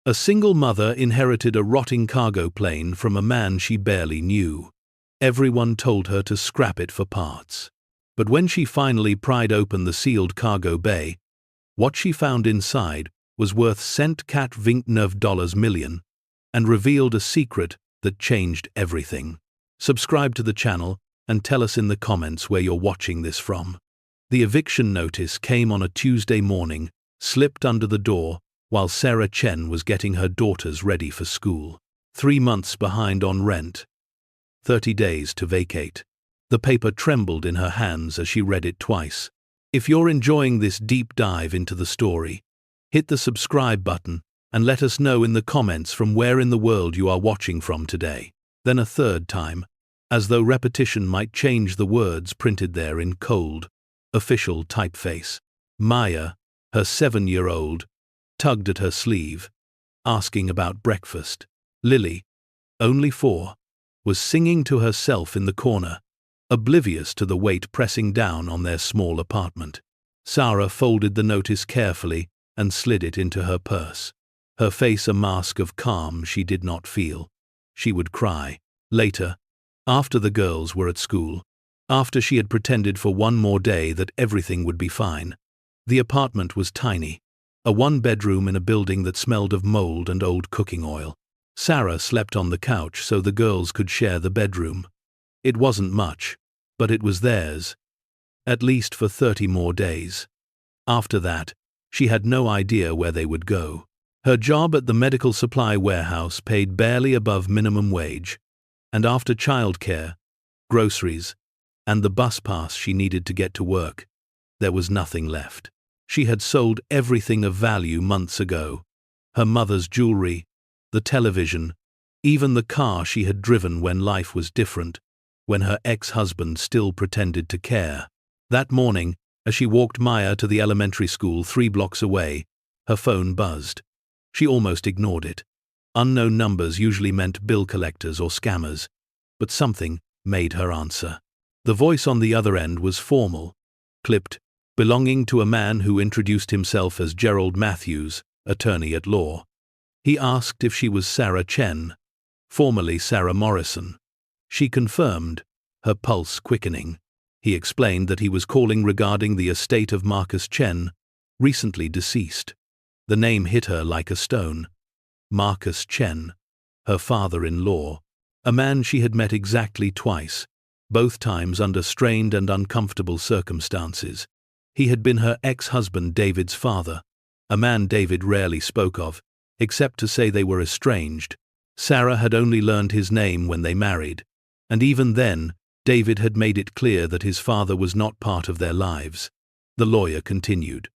A single mother inherited a rotting cargo plane from a man she barely knew. Everyone told her to scrap it for parts. But when she finally pried open the sealed cargo bay, what she found inside was worth $1.29 million and revealed a secret that changed everything. Subscribe to the channel and tell us in the comments where you're watching this from. The eviction notice came on a Tuesday morning, slipped under the door, while Sarah Chen was getting her daughters ready for school. 3 months behind on rent. 30 days to vacate. The paper trembled in her hands as she read it twice. If you're enjoying this deep dive into the story, hit the subscribe button and let us know in the comments from where in the world you are watching from today. Then a third time, as though repetition might change the words printed there in cold, official typeface. Maya, her 7-year-old, tugged at her sleeve, asking about breakfast. Lily, only 4, was singing to herself in the corner, oblivious to the weight pressing down on their small apartment. Sarah folded the notice carefully and slid it into her purse, her face a mask of calm she did not feel. She would cry. Later, after the girls were at school, after she had pretended for one more day that everything would be fine. The apartment was tiny, a 1-bedroom in a building that smelled of mold and old cooking oil. Sarah slept on the couch so the girls could share the bedroom. It wasn't much, but it was theirs, at least for 30 more days. After that, she had no idea where they would go. Her job at the medical supply warehouse paid barely above minimum wage, and after childcare, groceries, and the bus pass she needed to get to work, there was nothing left. She had sold everything of value months ago: her mother's jewelry, the television, even the car she had driven when life was different, when her ex-husband still pretended to care. That morning, as she walked Maya to the elementary school 3 blocks away, her phone buzzed. She almost ignored it. Unknown numbers usually meant bill collectors or scammers, but something made her answer. The voice on the other end was formal, clipped, belonging to a man who introduced himself as Gerald Matthews, attorney at law. He asked if she was Sarah Chen, formerly Sarah Morrison. She confirmed, her pulse quickening. He explained that he was calling regarding the estate of Marcus Chen, recently deceased. The name hit her like a stone. Marcus Chen, her father-in-law, a man she had met exactly twice, both times under strained and uncomfortable circumstances. He had been her ex-husband David's father, a man David rarely spoke of, except to say they were estranged. Sarah had only learned his name when they married, and even then, David had made it clear that his father was not part of their lives. The lawyer continued.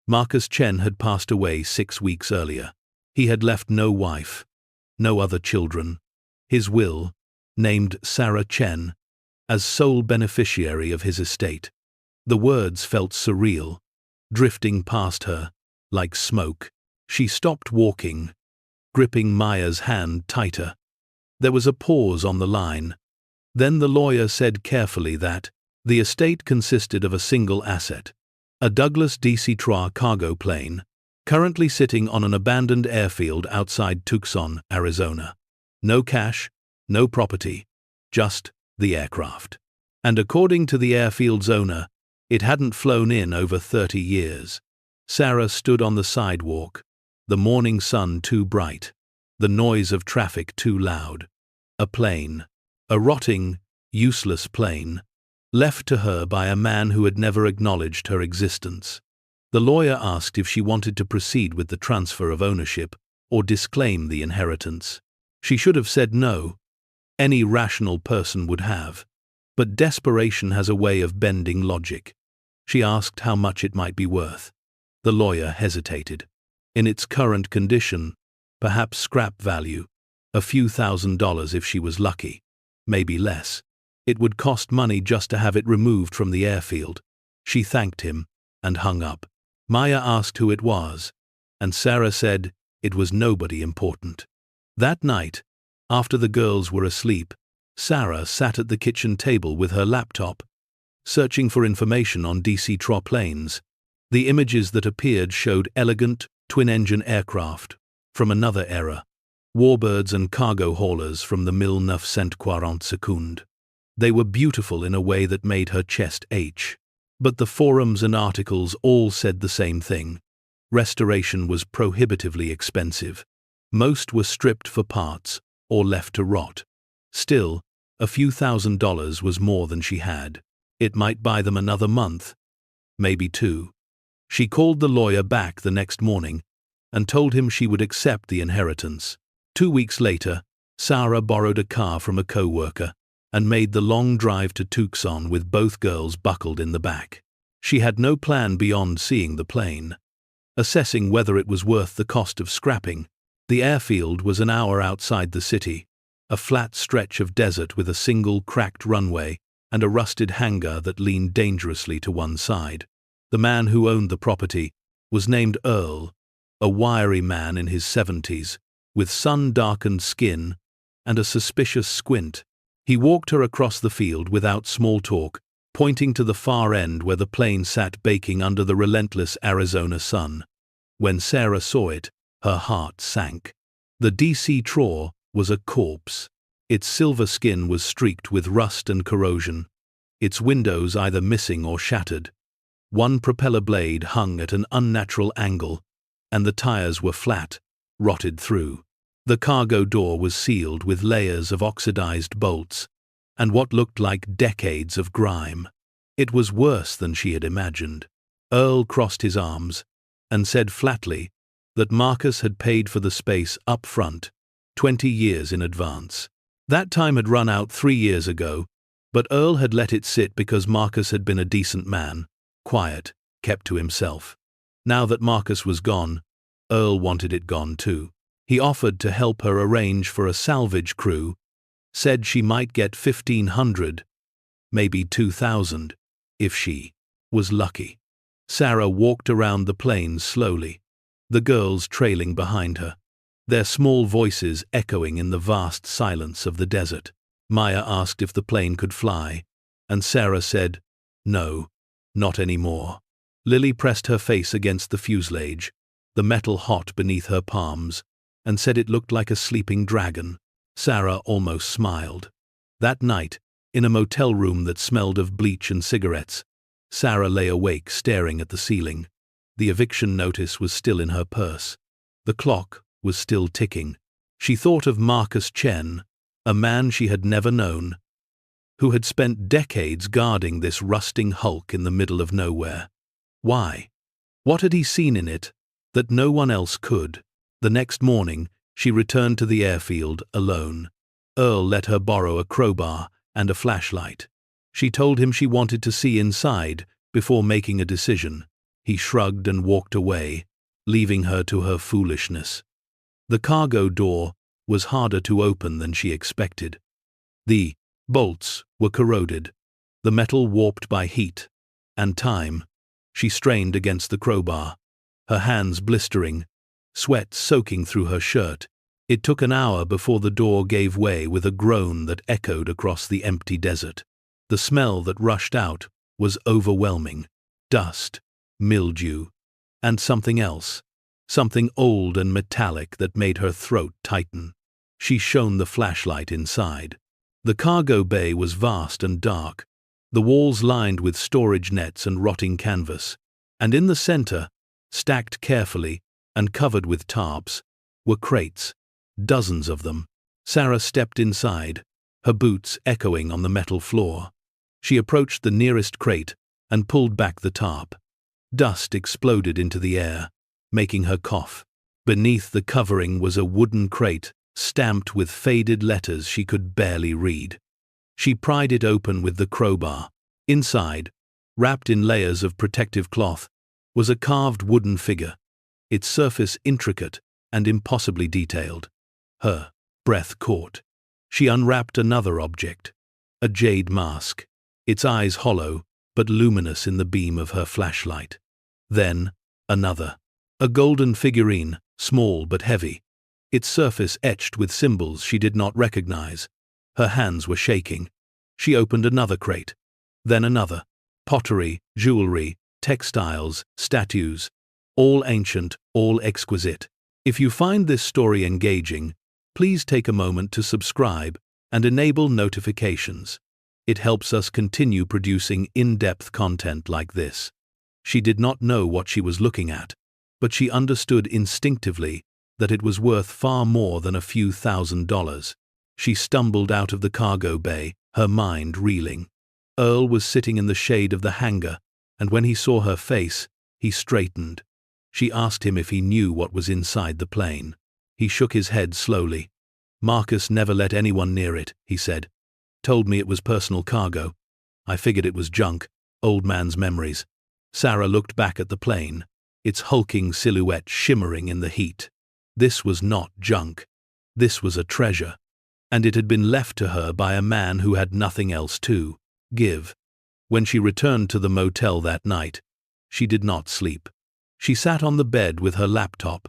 Marcus Chen had passed away 6 weeks earlier. He had left no wife, no other children. His will named Sarah Chen as sole beneficiary of his estate. The words felt surreal, drifting past her, like smoke. She stopped walking, gripping Maya's hand tighter. There was a pause on the line. Then the lawyer said carefully that the estate consisted of a single asset, a Douglas DC-3 cargo plane, currently sitting on an abandoned airfield outside Tucson, Arizona. No cash, no property, just the aircraft. And according to the airfield's owner, it hadn't flown in over 30 years. Sarah stood on the sidewalk, the morning sun too bright, the noise of traffic too loud. A plane, a rotting, useless plane, left to her by a man who had never acknowledged her existence. The lawyer asked if she wanted to proceed with the transfer of ownership or disclaim the inheritance. She should have said no. Any rational person would have. But desperation has a way of bending logic. She asked how much it might be worth. The lawyer hesitated. In its current condition, perhaps scrap value, a few $1,000s if she was lucky, maybe less. It would cost money just to have it removed from the airfield. She thanked him and hung up. Maya asked who it was, and Sarah said it was nobody important. That night, after the girls were asleep, Sarah sat at the kitchen table with her laptop, searching for information on DC-3 planes. The images that appeared showed elegant, twin-engine aircraft, from another era. Warbirds and cargo haulers from the 1940 secondes. They were beautiful in a way that made her chest ache. But the forums and articles all said the same thing. Restoration was prohibitively expensive. Most were stripped for parts or left to rot. Still, a few $1,000s was more than she had. It might buy them another month, maybe 2. She called the lawyer back the next morning and told him she would accept the inheritance. 2 weeks later, Sarah borrowed a car from a co-worker and made the long drive to Tucson with both girls buckled in the back. She had no plan beyond seeing the plane. Assessing whether it was worth the cost of scrapping, the airfield was an hour outside the city, a flat stretch of desert with a single cracked runway and a rusted hangar that leaned dangerously to one side. The man who owned the property was named Earl, a wiry man in his 70s, with sun-darkened skin and a suspicious squint. He walked her across the field without small talk, pointing to the far end where the plane sat baking under the relentless Arizona sun. When Sarah saw it, her heart sank. The DC-4 was a corpse. Its silver skin was streaked with rust and corrosion, its windows either missing or shattered. One propeller blade hung at an unnatural angle, and the tires were flat, rotted through. The cargo door was sealed with layers of oxidized bolts, and what looked like decades of grime. It was worse than she had imagined. Earl crossed his arms and said flatly that Marcus had paid for the space up front, 20 years in advance. That time had run out 3 years ago, but Earl had let it sit because Marcus had been a decent man, quiet, kept to himself. Now that Marcus was gone, Earl wanted it gone too. He offered to help her arrange for a salvage crew, said she might get 1,500, maybe 2,000, if she was lucky. Sarah walked around the plane slowly, the girls trailing behind her, their small voices echoing in the vast silence of the desert. Maya asked if the plane could fly, and Sarah said, "No, not anymore." Lily pressed her face against the fuselage, the metal hot beneath her palms, and said it looked like a sleeping dragon. Sarah almost smiled. That night, in a motel room that smelled of bleach and cigarettes, Sarah lay awake staring at the ceiling. The eviction notice was still in her purse. The clock was still ticking. She thought of Marcus Chen, a man she had never known, who had spent decades guarding this rusting hulk in the middle of nowhere. Why? What had he seen in it that no one else could? The next morning, she returned to the airfield alone. Earl let her borrow a crowbar and a flashlight. She told him she wanted to see inside before making a decision. He shrugged and walked away, leaving her to her foolishness. The cargo door was harder to open than she expected. The bolts were corroded, the metal warped by heat and time. She strained against the crowbar, her hands blistering, sweat soaking through her shirt. It took an hour before the door gave way with a groan that echoed across the empty desert. The smell that rushed out was overwhelming. Dust, mildew, and something else. Something old and metallic that made her throat tighten. She shone the flashlight inside. The cargo bay was vast and dark, the walls lined with storage nets and rotting canvas, and in the center, stacked carefully and covered with tarps, were crates, dozens of them. Sarah stepped inside, her boots echoing on the metal floor. She approached the nearest crate and pulled back the tarp. Dust exploded into the air, making her cough. Beneath the covering was a wooden crate, stamped with faded letters she could barely read. She pried it open with the crowbar. Inside, wrapped in layers of protective cloth, was a carved wooden figure, its surface intricate and impossibly detailed. Her breath caught. She unwrapped another object, a jade mask, its eyes hollow but luminous in the beam of her flashlight. Then, another, a golden figurine, small but heavy, its surface etched with symbols she did not recognize. Her hands were shaking. She opened another crate, then another. Pottery, jewelry, textiles, statues, all ancient, all exquisite. If you find this story engaging, please take a moment to subscribe and enable notifications. It helps us continue producing in-depth content like this. She did not know what she was looking at, but she understood instinctively that it was worth far more than a few $1,000s. She stumbled out of the cargo bay, her mind reeling. Earl was sitting in the shade of the hangar, and when he saw her face, he straightened. She asked him if he knew what was inside the plane. He shook his head slowly. "Marcus never let anyone near it," he said. "Told me it was personal cargo. I figured it was junk, old man's memories." Sarah looked back at the plane, its hulking silhouette shimmering in the heat. This was not junk. This was a treasure. And it had been left to her by a man who had nothing else to give. When she returned to the motel that night, she did not sleep. She sat on the bed with her laptop,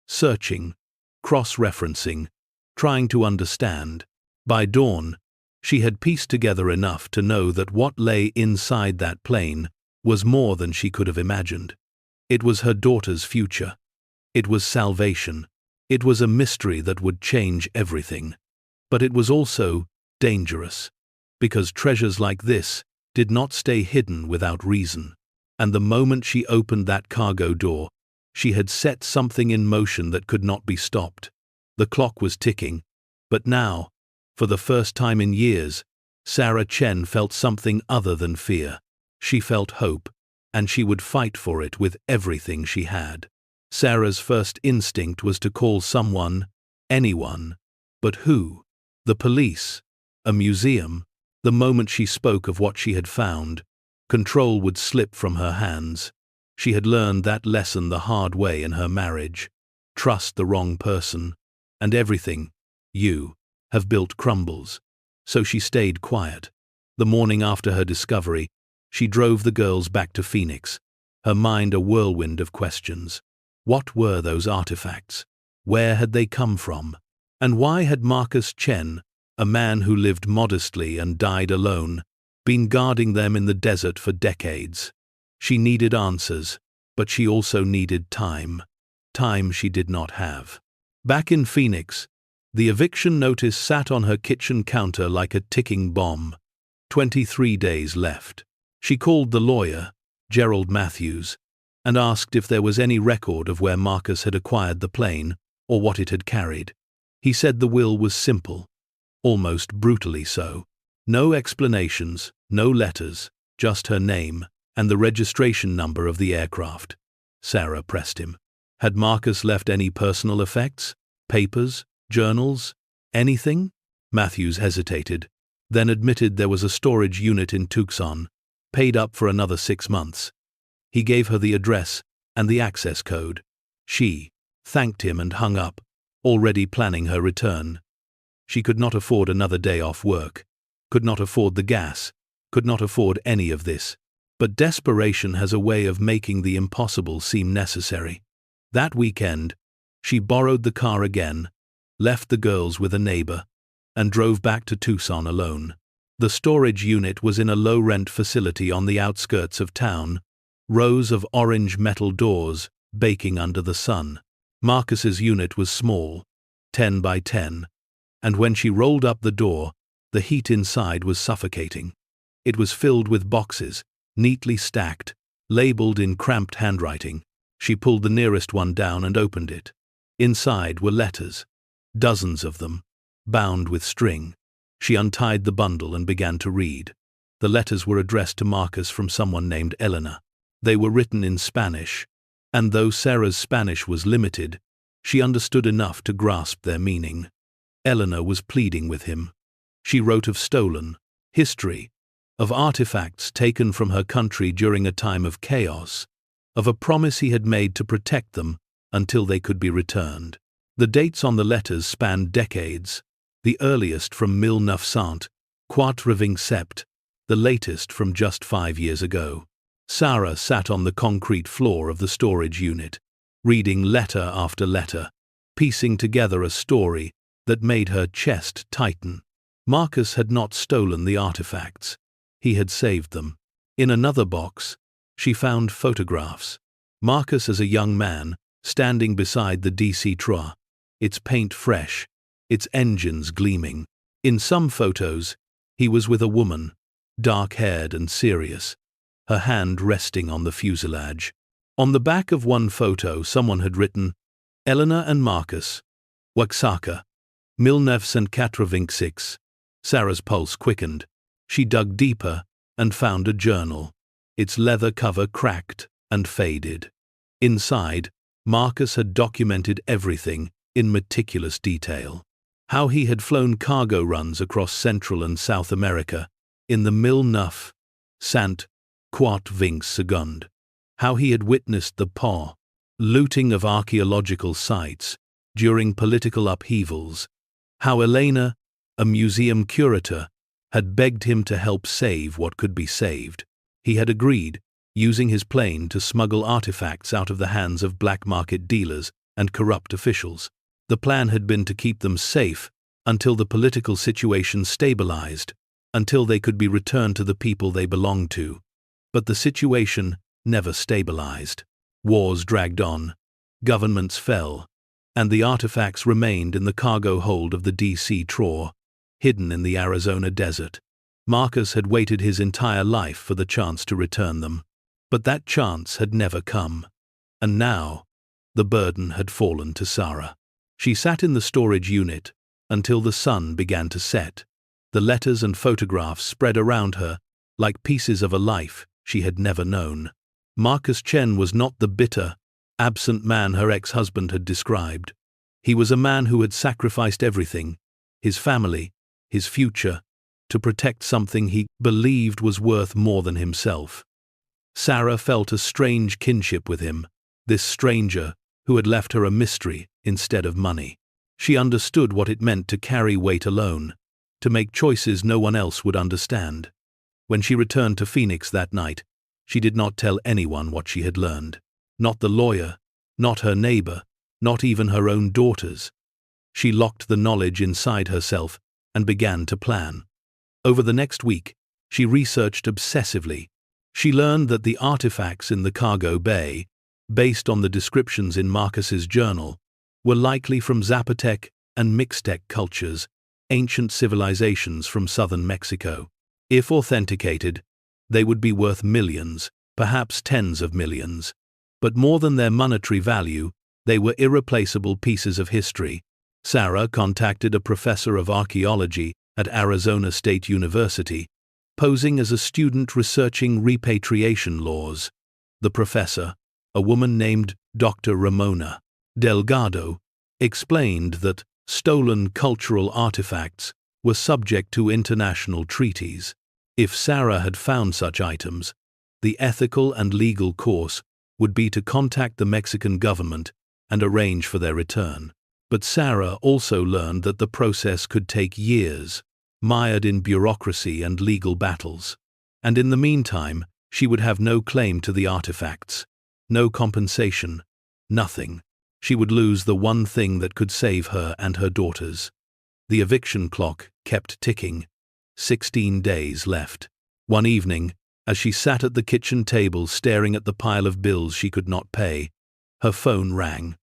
searching, cross-referencing, trying to understand. By dawn, she had pieced together enough to know that what lay inside that plane was more than she could have imagined. It was her daughter's future. It was salvation. It was a mystery that would change everything. But it was also dangerous, because treasures like this did not stay hidden without reason. And the moment she opened that cargo door, she had set something in motion that could not be stopped. The clock was ticking, but now, for the first time in years, Sarah Chen felt something other than fear. She felt hope, and she would fight for it with everything she had. Sarah's first instinct was to call someone, anyone. But who? The police? A museum? The moment she spoke of what she had found, control would slip from her hands. She had learned that lesson the hard way in her marriage. Trust the wrong person, and everything you have built crumbles. So she stayed quiet. The morning after her discovery, she drove the girls back to Phoenix, her mind a whirlwind of questions. What were those artifacts? Where had they come from? And why had Marcus Chen, a man who lived modestly and died alone, been guarding them in the desert for decades? She needed answers, but she also needed time. Time she did not have. Back in Phoenix, the eviction notice sat on her kitchen counter like a ticking bomb. 23 days left. She called the lawyer, Gerald Matthews, and asked if there was any record of where Marcus had acquired the plane or what it had carried. He said the will was simple, almost brutally so. No explanations, no letters, just her name and the registration number of the aircraft. Sarah pressed him. Had Marcus left any personal effects? Papers? Journals? Anything? Matthews hesitated, then admitted there was a storage unit in Tucson, paid up for another 6 months. He gave her the address and the access code. She thanked him and hung up, already planning her return. She could not afford another day off work, could not afford the gas, could not afford any of this. But desperation has a way of making the impossible seem necessary. That weekend, she borrowed the car again, left the girls with a neighbor, and drove back to Tucson alone. The storage unit was in a low-rent facility on the outskirts of town, rows of orange metal doors baking under the sun. Marcus's unit was small, 10 by 10, and when she rolled up the door, the heat inside was suffocating. It was filled with boxes, neatly stacked, labeled in cramped handwriting. She pulled the nearest one down and opened it. Inside were letters, dozens of them, bound with string. She untied the bundle and began to read. The letters were addressed to Marcus from someone named Elena. They were written in Spanish, and though Sarah's Spanish was limited, she understood enough to grasp their meaning. Elena was pleading with him. She wrote of stolen history, of artifacts taken from her country during a time of chaos, of a promise he had made to protect them until they could be returned. The dates on the letters spanned decades, the earliest from 1947, the latest from just 5 years ago. Sarah sat on the concrete floor of the storage unit, reading letter after letter, piecing together a story that made her chest tighten. Marcus had not stolen the artifacts. He had saved them. In another box, she found photographs. Marcus as a young man, standing beside the DC Trois, its paint fresh, its engines gleaming. In some photos, he was with a woman, dark-haired and serious, her hand resting on the fuselage. On the back of one photo, someone had written, Eleanor and Marcus, Waxaka, 1986. Sarah's pulse quickened. She dug deeper and found a journal, its leather cover cracked and faded. Inside, Marcus had documented everything in meticulous detail. How he had flown cargo runs across Central and South America in the 1942. How he had witnessed the looting of archaeological sites during political upheavals. How Elena, a museum curator, had begged him to help save what could be saved. He had agreed, using his plane to smuggle artifacts out of the hands of black market dealers and corrupt officials. The plan had been to keep them safe until the political situation stabilized, until they could be returned to the people they belonged to. But the situation never stabilized. Wars dragged on, governments fell, and the artifacts remained in the cargo hold of the DC Trois, hidden in the Arizona desert. Marcus had waited his entire life for the chance to return them, but that chance had never come. And now, the burden had fallen to Sarah. She sat in the storage unit until the sun began to set. The letters and photographs spread around her like pieces of a life she had never known. Marcus Chen was not the bitter, absent man her ex-husband had described. He was a man who had sacrificed everything, his family, his future, to protect something he believed was worth more than himself. Sarah felt a strange kinship with him, this stranger who had left her a mystery instead of money. She understood what it meant to carry weight alone, to make choices no one else would understand. When she returned to Phoenix that night, she did not tell anyone what she had learned. Not the lawyer, not her neighbor, not even her own daughters. She locked the knowledge inside herself and began to plan. Over the next week, she researched obsessively. She learned that the artifacts in the cargo bay, based on the descriptions in Marcus's journal, were likely from Zapotec and Mixtec cultures, ancient civilizations from southern Mexico. If authenticated, they would be worth millions, perhaps tens of millions. But more than their monetary value, they were irreplaceable pieces of history. Sarah contacted a professor of archaeology at Arizona State University, posing as a student researching repatriation laws. The professor, a woman named Dr. Ramona Delgado, explained that stolen cultural artifacts were subject to international treaties. If Sarah had found such items, the ethical and legal course would be to contact the Mexican government and arrange for their return. But Sarah also learned that the process could take years, mired in bureaucracy and legal battles. And in the meantime, she would have no claim to the artifacts, no compensation, nothing. She would lose the one thing that could save her and her daughters. The eviction clock kept ticking. 16 days left. One evening, as she sat at the kitchen table staring at the pile of bills she could not pay, her phone rang.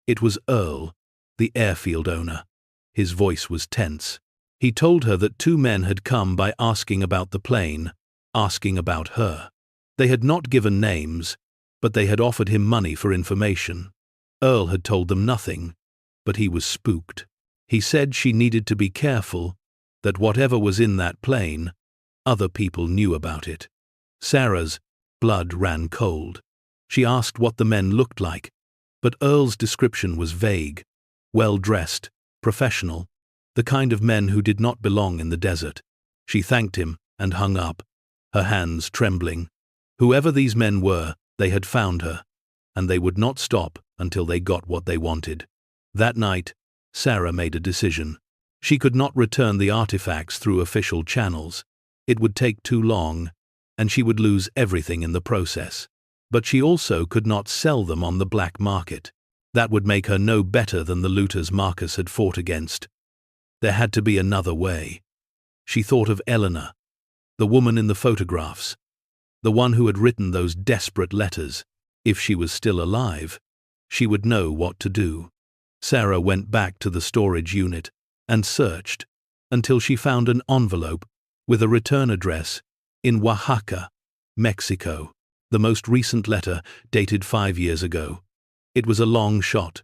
It was Earl, the airfield owner. His voice was tense. He told her that 2 men had come by asking about the plane, asking about her. They had not given names, but they had offered him money for information. Earl had told them nothing, but he was spooked. He said she needed to be careful, that whatever was in that plane, other people knew about it. Sarah's blood ran cold. She asked what the men looked like, but Earl's description was vague. Well-dressed, professional, the kind of men who did not belong in the desert. She thanked him and hung up, her hands trembling. Whoever these men were, they had found her, and they would not stop until they got what they wanted. That night, Sarah made a decision. She could not return the artifacts through official channels. It would take too long, and she would lose everything in the process. But she also could not sell them on the black market. That would make her no better than the looters Marcus had fought against. There had to be another way. She thought of Eleanor, the woman in the photographs, the one who had written those desperate letters. If she was still alive, she would know what to do. Sarah went back to the storage unit and searched until she found an envelope with a return address in Oaxaca, Mexico. The most recent letter dated 5 years ago. It was a long shot,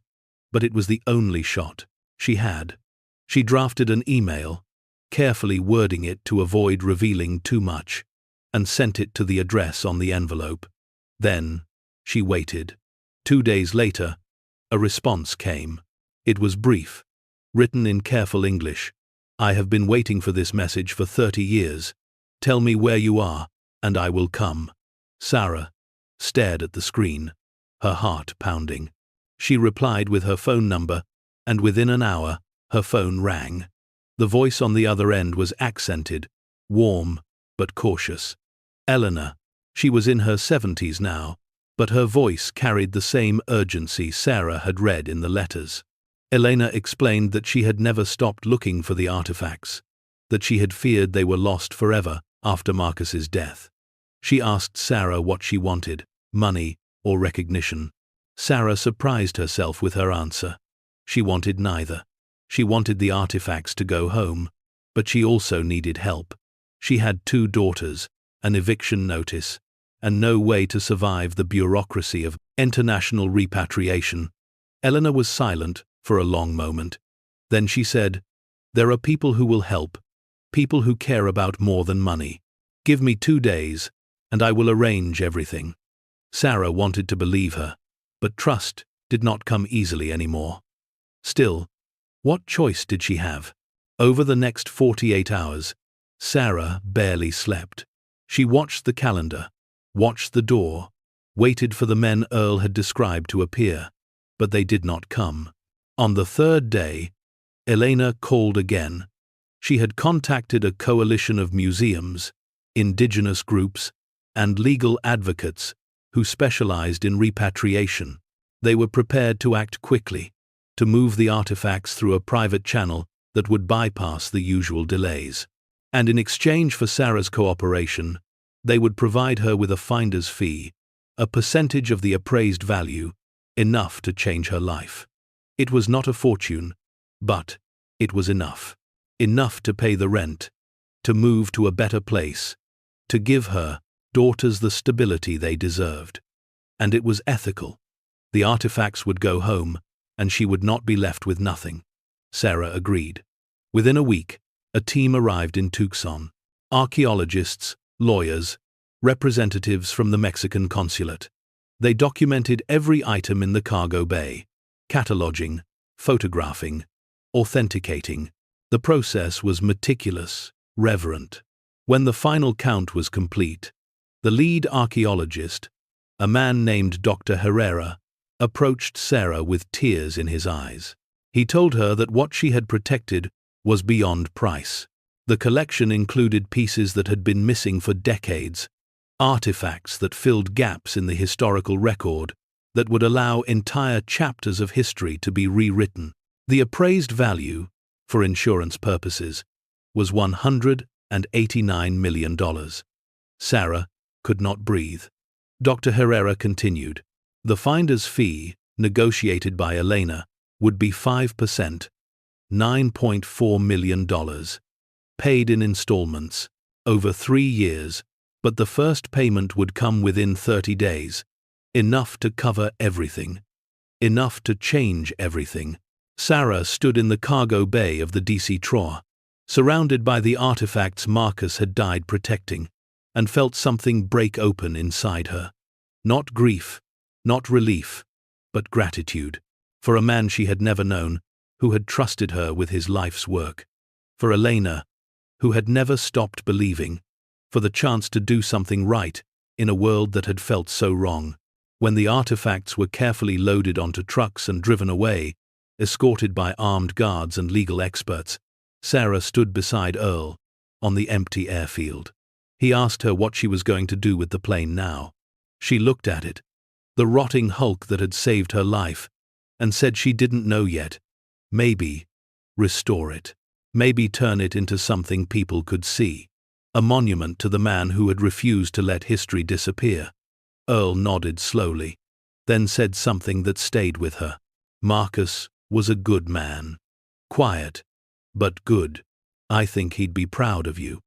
but it was the only shot she had. She drafted an email, carefully wording it to avoid revealing too much, and sent it to the address on the envelope. Then, she waited. 2 days later, a response came. It was brief, written in careful English. "I have been waiting for this message for 30 years. Tell me where you are, and I will come." Sarah stared at the screen, her heart pounding. She replied with her phone number, and within an hour, her phone rang. The voice on the other end was accented, warm, but cautious. Eleanor. She was in her 70s now, but her voice carried the same urgency Sarah had read in the letters. Elena explained that she had never stopped looking for the artifacts, that she had feared they were lost forever after Marcus's death. She asked Sarah what she wanted, money or recognition. Sarah surprised herself with her answer. She wanted neither. She wanted the artifacts to go home, but she also needed help. She had 2 daughters, an eviction notice, and no way to survive the bureaucracy of international repatriation. Eleanor was silent for a long moment. Then she said, "There are people who will help, people who care about more than money. Give me 2 days, and I will arrange everything." Sarah wanted to believe her, but trust did not come easily anymore. Still, what choice did she have? Over the next 48 hours, Sarah barely slept. She watched the calendar, watched the door, waited for the men Earl had described to appear, but they did not come. On the 3rd day, Elena called again. She had contacted a coalition of museums, indigenous groups, and legal advocates who specialized in repatriation. They were prepared to act quickly, to move the artifacts through a private channel that would bypass the usual delays. And in exchange for Sarah's cooperation, they would provide her with a finder's fee, a percentage of the appraised value, enough to change her life. It was not a fortune, but it was enough. Enough to pay the rent, to move to a better place, to give her daughters the stability they deserved. And it was ethical. The artifacts would go home, and she would not be left with nothing. Sarah agreed. Within a week, a team arrived in Tucson. Archaeologists, lawyers, representatives from the Mexican consulate. They documented every item in the cargo bay, cataloging, photographing, authenticating. The process was meticulous, reverent. When the final count was complete, the lead archaeologist, a man named Dr. Herrera, approached Sarah with tears in his eyes. He told her that what she had protected was beyond price. The collection included pieces that had been missing for decades, artifacts that filled gaps in the historical record that would allow entire chapters of history to be rewritten. The appraised value, for insurance purposes, was $189 million. Sarah could not breathe. Dr. Herrera continued. The finder's fee, negotiated by Elena, would be 5%, $9.4 million, paid in installments, over 3 years, but the first payment would come within 30 days, enough to cover everything, enough to change everything. Sarah stood in the cargo bay of the DC Troa, surrounded by the artifacts Marcus had died protecting, and felt something break open inside her. Not grief, not relief, but gratitude, for a man she had never known, who had trusted her with his life's work, for Elena, who had never stopped believing, for the chance to do something right in a world that had felt so wrong. When the artifacts were carefully loaded onto trucks and driven away, escorted by armed guards and legal experts, Sarah stood beside Earl, on the empty airfield. He asked her what she was going to do with the plane now. She looked at it, the rotting hulk that had saved her life, and said she didn't know yet. Maybe restore it. Maybe turn it into something people could see. A monument to the man who had refused to let history disappear. Earl nodded slowly. then said something that stayed with her. Marcus was a good man. Quiet, but good. I think he'd be proud of you.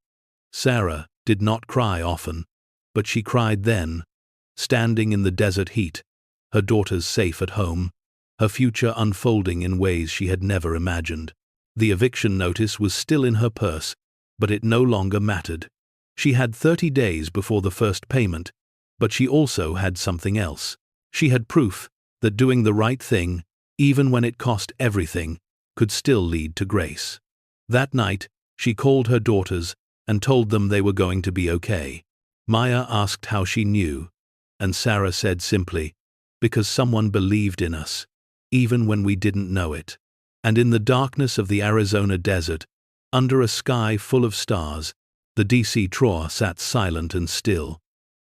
Sarah did not cry often, but she cried then, standing in the desert heat, her daughters safe at home, her future unfolding in ways she had never imagined. The eviction notice was still in her purse, but it no longer mattered. She had 30 days before the first payment, but she also had something else. She had proof that doing the right thing, even when it cost everything, could still lead to grace. That night, she called her daughters and told them they were going to be okay. Maya asked how she knew, and Sarah said simply, because someone believed in us, even when we didn't know it. And in the darkness of the Arizona desert, under a sky full of stars, the DC Troy sat silent and still,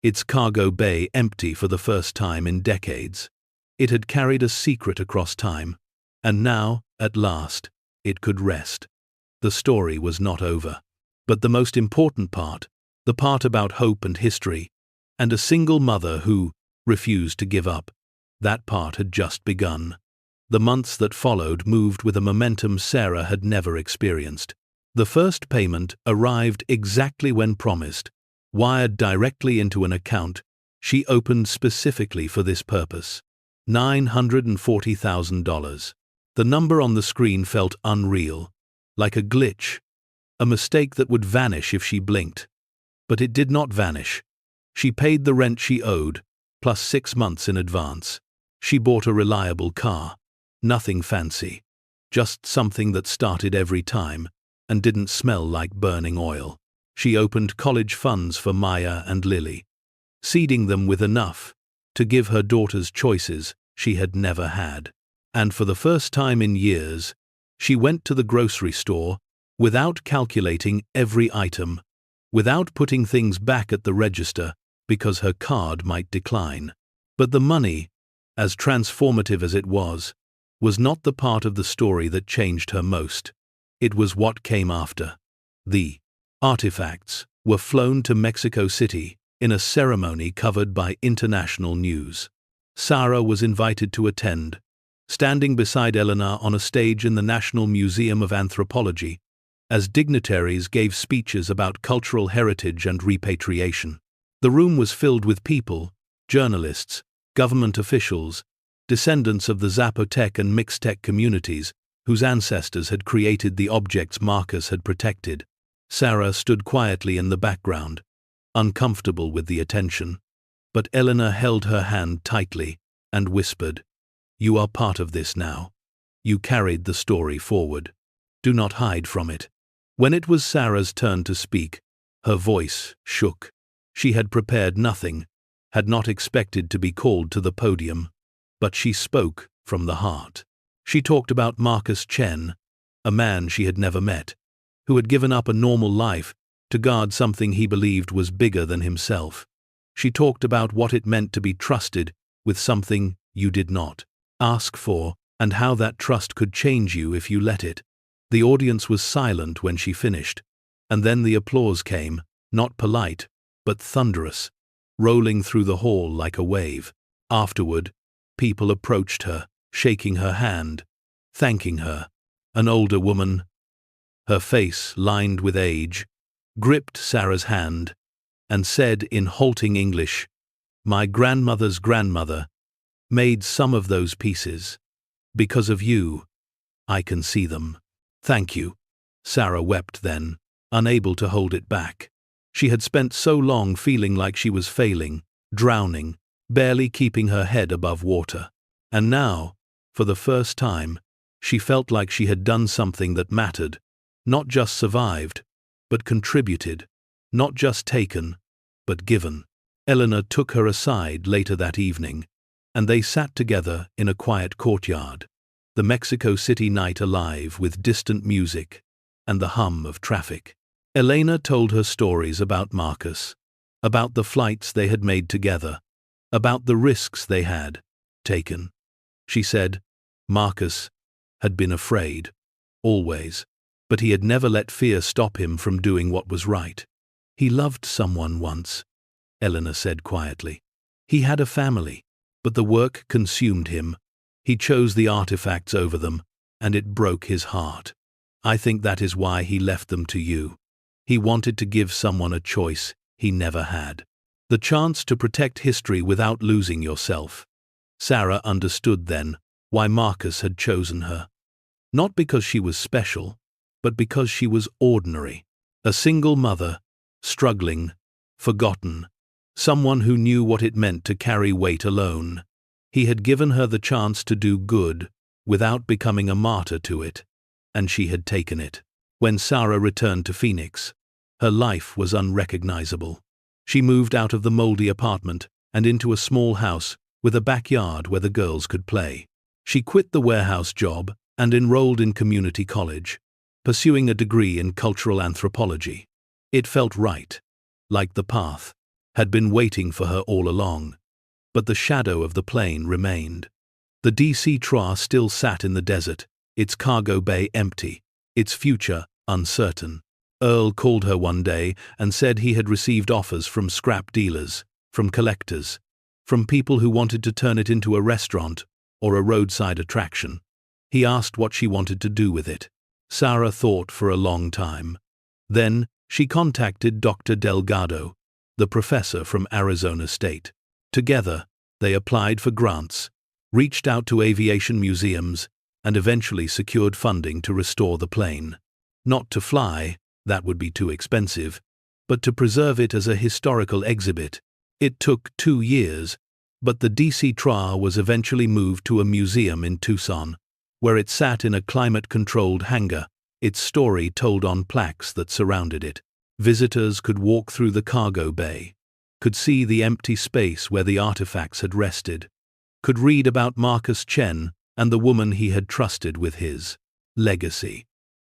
its cargo bay empty for the first time in decades. It had carried a secret across time, and now, at last, it could rest. The story was not over. But the most important part, the part about hope and history, and a single mother who refused to give up, that part had just begun. The months that followed moved with a momentum Sarah had never experienced. The first payment arrived exactly when promised, wired directly into an account she opened specifically for this purpose. $940,000. The number on the screen felt unreal, like a glitch, a mistake that would vanish if she blinked. But it did not vanish. She paid the rent she owed, plus 6 months in advance. She bought a reliable car. Nothing fancy. Just something that started every time and didn't smell like burning oil. She opened college funds for Maya and Lily, seeding them with enough to give her daughters choices she had never had. And for the first time in years, she went to the grocery store without calculating every item, without putting things back at the register because her card might decline. But the money, as transformative as it was not the part of the story that changed her most. It was what came after. The artifacts were flown to Mexico City in a ceremony covered by international news. Sarah was invited to attend, standing beside Eleanor on a stage in the National Museum of Anthropology, as dignitaries gave speeches about cultural heritage and repatriation. The room was filled with people, journalists, government officials, descendants of the Zapotec and Mixtec communities whose ancestors had created the objects Marcus had protected. Sarah stood quietly in the background, uncomfortable with the attention, but Eleanor held her hand tightly and whispered, "You are part of this now. You carried the story forward. Do not hide from it." When it was Sarah's turn to speak, her voice shook. She had prepared nothing, had not expected to be called to the podium, but she spoke from the heart. She talked about Marcus Chen, a man she had never met, who had given up a normal life to guard something he believed was bigger than himself. She talked about what it meant to be trusted with something you did not ask for, and how that trust could change you if you let it. The audience was silent when she finished, and then the applause came, not polite, but thunderous, rolling through the hall like a wave. Afterward, people approached her, shaking her hand, thanking her. An older woman, her face lined with age, gripped Sarah's hand and said in halting English, "My grandmother's grandmother made some of those pieces. Because of you, I can see them. Thank you." Sarah wept then, unable to hold it back. She had spent so long feeling like she was failing, drowning, barely keeping her head above water. And now, for the first time, she felt like she had done something that mattered, not just survived, but contributed, not just taken, but given. Eleanor took her aside later that evening, and they sat together in a quiet courtyard, the Mexico City night alive with distant music and the hum of traffic. Elena told her stories about Marcus, about the flights they had made together, about the risks they had taken. She said, Marcus had been afraid, always, but he had never let fear stop him from doing what was right. He loved someone once, Eleanor said quietly. He had a family. But the work consumed him. He chose the artifacts over them, and it broke his heart. I think that is why he left them to you. He wanted to give someone a choice he never had. The chance to protect history without losing yourself. Sarah understood then why Marcus had chosen her. Not because she was special, but because she was ordinary. A single mother, struggling, forgotten, someone who knew what it meant to carry weight alone. He had given her the chance to do good, without becoming a martyr to it, and she had taken it. When Sarah returned to Phoenix, her life was unrecognizable. She moved out of the moldy apartment and into a small house with a backyard where the girls could play. She quit the warehouse job and enrolled in community college, pursuing a degree in cultural anthropology. It felt right, like the path had been waiting for her all along. But the shadow of the plane remained. The DC Tra still sat in the desert, its cargo bay empty, its future uncertain. Earl called her one day and said he had received offers from scrap dealers, from collectors, from people who wanted to turn it into a restaurant or a roadside attraction. He asked what she wanted to do with it. Sarah thought for a long time. Then she contacted Dr. Delgado, the professor from Arizona State. Together, they applied for grants, reached out to aviation museums, and eventually secured funding to restore the plane. Not to fly, that would be too expensive, but to preserve it as a historical exhibit. It took 2 years, but the DC Tra was eventually moved to a museum in Tucson, where it sat in a climate-controlled hangar, its story told on plaques that surrounded it. Visitors could walk through the cargo bay, could see the empty space where the artifacts had rested, could read about Marcus Chen and the woman he had trusted with his legacy.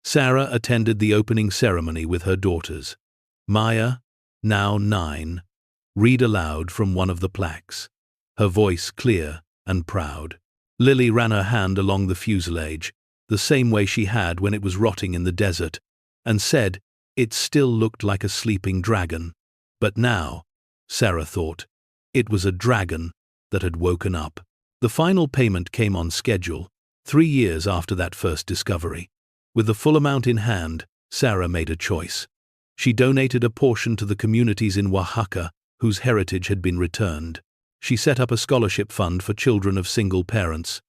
Sarah attended the opening ceremony with her daughters. Maya, now 9, read aloud from one of the plaques, her voice clear and proud. Lily ran her hand along the fuselage, the same way she had when it was rotting in the desert, and said it still looked like a sleeping dragon. But now, Sarah thought, it was a dragon that had woken up. The final payment came on schedule, 3 years after that first discovery. With the full amount in hand, Sarah made a choice. She donated a portion to the communities in Oaxaca whose heritage had been returned. She set up a scholarship fund for children of single parents,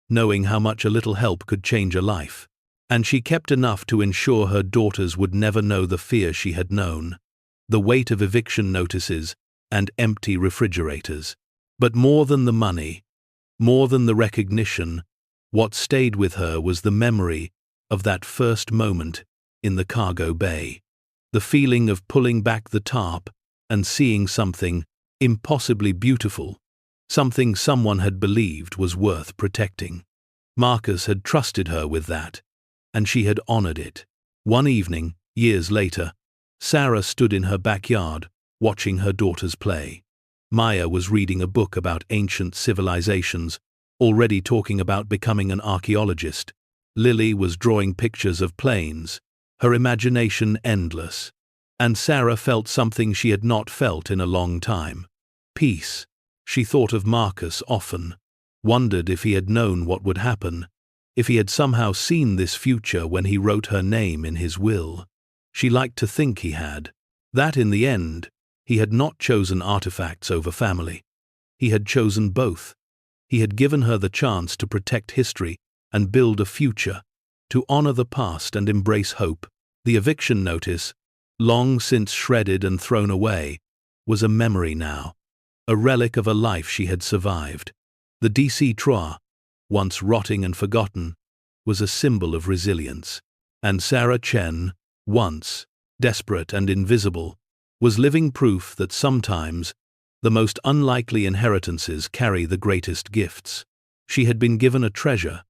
knowing how much a little help could change a life. And she kept enough to ensure her daughters would never know the fear she had known, the weight of eviction notices and empty refrigerators. But more than the money, more than the recognition, what stayed with her was the memory of that first moment in the cargo bay. The feeling of pulling back the tarp and seeing something impossibly beautiful, something someone had believed was worth protecting. Marcus had trusted her with that, and she had honored it. One evening, years later, Sarah stood in her backyard, watching her daughters play. Maya was reading a book about ancient civilizations, already talking about becoming an archaeologist. Lily was drawing pictures of planes, her imagination endless. And Sarah felt something she had not felt in a long time. Peace. She thought of Marcus often, wondered if he had known what would happen, if he had somehow seen this future when he wrote her name in his will. She liked to think he had. That in the end, he had not chosen artifacts over family. He had chosen both. He had given her the chance to protect history and build a future, to honor the past and embrace hope. The eviction notice, long since shredded and thrown away, was a memory now, a relic of a life she had survived. The DC Tra, once rotting and forgotten, was a symbol of resilience. And Sarah Chen, once desperate and invisible, was living proof that sometimes the most unlikely inheritances carry the greatest gifts. She had been given a treasure,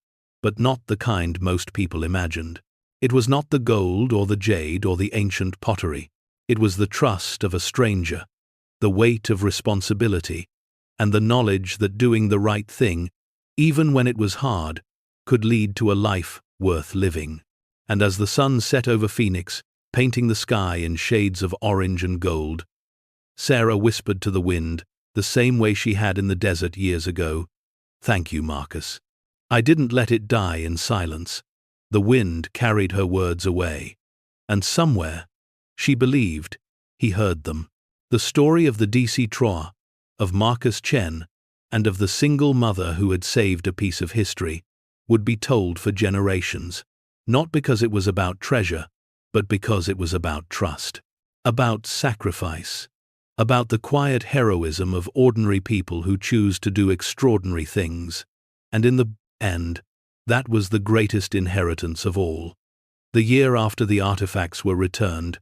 but not the kind most people imagined. It was not the gold or the jade or the ancient pottery. It was the trust of a stranger, the weight of responsibility, and the knowledge that doing the right thing, even when it was hard, could lead to a life worth living. And as the sun set over Phoenix, painting the sky in shades of orange and gold, Sarah whispered to the wind, the same way she had in the desert years ago. "Thank you, Marcus. I didn't let it die in silence." The wind carried her words away. And somewhere, she believed, he heard them. The story of the DC Trois, of Marcus Chen, and of the single mother who had saved a piece of history, would be told for generations, not because it was about treasure, but because it was about trust, about sacrifice, about the quiet heroism of ordinary people who choose to do extraordinary things. And in the end, that was the greatest inheritance of all. The year after the artifacts were returned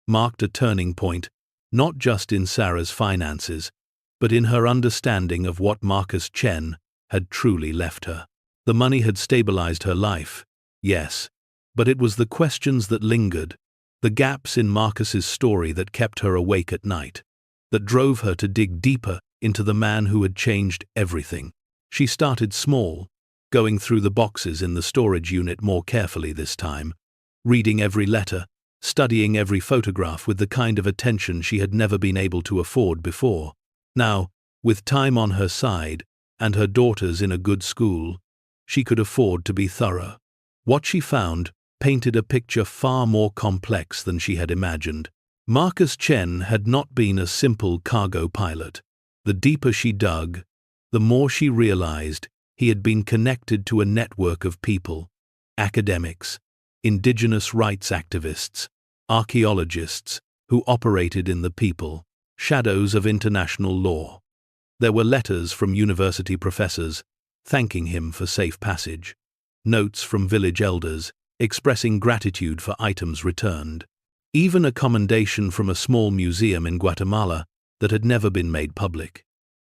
marked a turning point, not just in Sarah's finances, but in her understanding of what Marcus Chen had truly left her. The money had stabilized her life, yes, but it was the questions that lingered, the gaps in Marcus's story that kept her awake at night, that drove her to dig deeper into the man who had changed everything. She started small, going through the boxes in the storage unit more carefully this time, reading every letter, studying every photograph with the kind of attention she had never been able to afford before. Now, with time on her side, and her daughters in a good school, she could afford to be thorough. What she found painted a picture far more complex than she had imagined. Marcus Chen had not been a simple cargo pilot. The deeper she dug, the more she realized he had been connected to a network of people, academics, indigenous rights activists, archaeologists, who operated in the people, shadows of international law. There were letters from university professors thanking him for safe passage, notes from village elders expressing gratitude for items returned, even a commendation from a small museum in Guatemala that had never been made public.